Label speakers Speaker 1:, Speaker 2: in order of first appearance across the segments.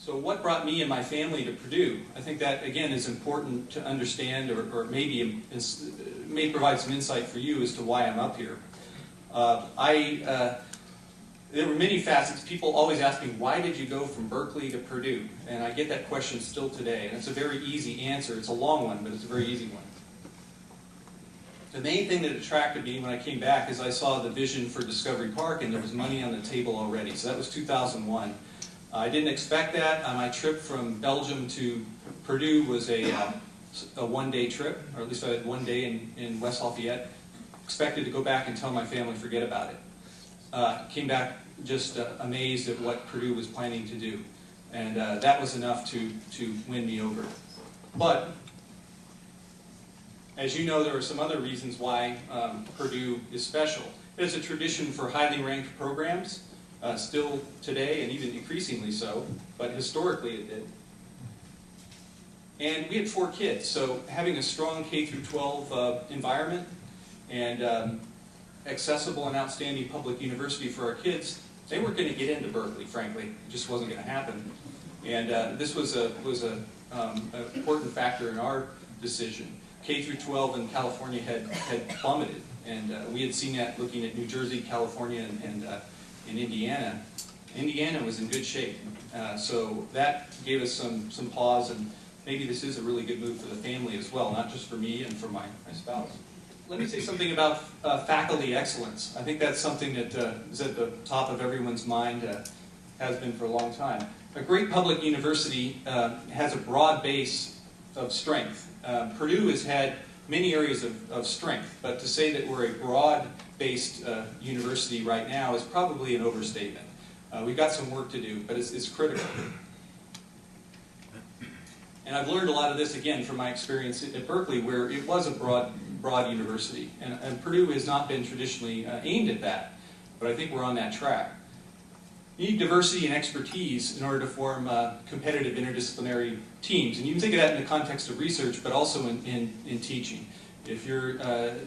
Speaker 1: So what brought me and my family to Purdue? I think that, again, is important to understand, or maybe may provide some insight for you as to why I'm up here. There were many facets. People always ask me, why did you go from Berkeley to Purdue? And I get that question still today. And it's a very easy answer. It's a long one, but it's a very easy one. The main thing that attracted me when I came back is I saw the vision for Discovery Park, and there was money on the table already. So that was 2001. I didn't expect that. My trip from Belgium to Purdue was a one-day trip, or at least I had one day in West Lafayette. Expected to go back and tell my family, forget about it. Came back just amazed at what Purdue was planning to do. And that was enough to win me over. But, as you know, there are some other reasons why Purdue is special. There's a tradition for highly ranked programs, still today, and even increasingly so, but historically it did. And we had 4 kids, so having a strong K-12 environment and accessible and outstanding public university for our kids, they weren't going to get into Berkeley, frankly. It just wasn't going to happen. And this was an important factor in our decision. K-12 in California had plummeted, and we had seen that looking at New Jersey, California, and in Indiana. Indiana was in good shape. So that gave us some pause, and maybe this is a really good move for the family as well, not just for me and for my spouse. Let me say something about faculty excellence. I think that's something that is at the top of everyone's mind, has been for a long time. A great public university has a broad base of strength. Purdue has had many areas of strength, but to say that we're a broad-based university right now is probably an overstatement. We've got some work to do, but it's critical. And I've learned a lot of this, again, from my experience at Berkeley, where it was a broad university. And Purdue has not been traditionally aimed at that, but I think we're on that track. You need diversity and expertise in order to form competitive interdisciplinary teams. And you can think of that in the context of research, but also in teaching. If you're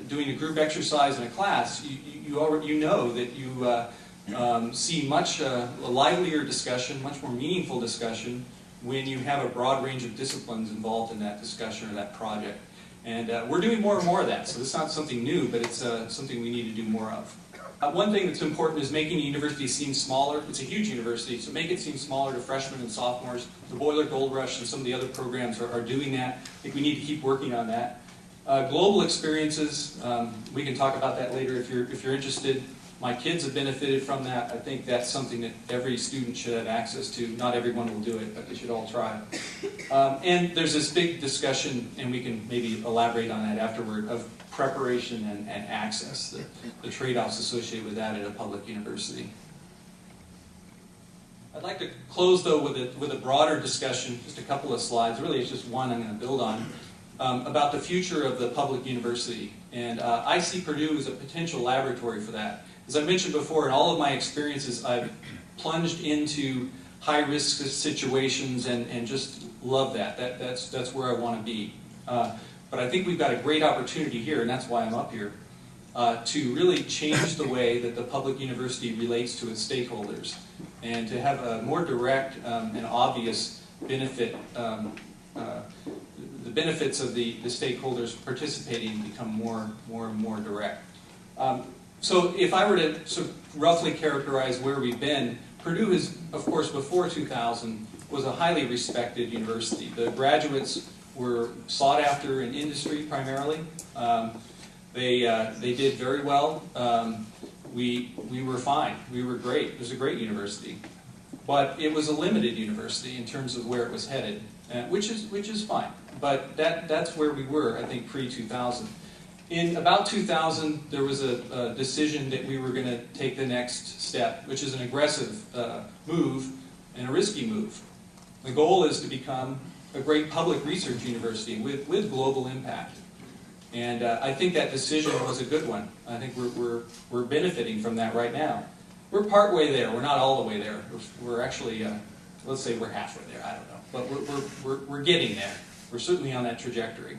Speaker 1: doing a group exercise in a class, you know that you see much livelier discussion, much more meaningful discussion, when you have a broad range of disciplines involved in that discussion or that project. And we're doing more and more of that, so it's not something new, but it's something we need to do more of. One thing that's important is making the university seem smaller. It's a huge university, so make it seem smaller to freshmen and sophomores. The Boiler Gold Rush and some of the other programs are doing that. I think we need to keep working on that. Global experiences, we can talk about that later if you're interested. My kids have benefited from that. I think that's something that every student should have access to. Not everyone will do it, but they should all try. And there's this big discussion, and we can maybe elaborate on that afterward, of preparation and access, the trade-offs associated with that at a public university. I'd like to close, though, with a broader discussion, just a couple of slides. Really, it's just one I'm going to build on, about the future of the public university. And I see Purdue as a potential laboratory for that. As I mentioned before, in all of my experiences, I've plunged into high-risk situations and just love that. That's where I want to be. But I think we've got a great opportunity here, and that's why I'm up here, to really change the way that the public university relates to its stakeholders, and to have a more direct and obvious benefit. The benefits of the stakeholders participating become more and more direct. So if I were to sort of roughly characterize where we've been, Purdue is, of course, before 2000, was a highly respected university. The graduates were sought after in industry primarily. They did very well. We were fine. We were great. It was a great university. But it was a limited university in terms of where it was headed, which is fine. But that's where we were, I think, pre-2000. In about 2000, there was a decision that we were going to take the next step, which is an aggressive move and a risky move. The goal is to become a great public research university with global impact. And I think that decision was a good one. I think we're benefiting from that right now. We're partway there. We're not all the way there. We're actually, let's say we're halfway there. I don't know. But we're getting there. We're certainly on that trajectory.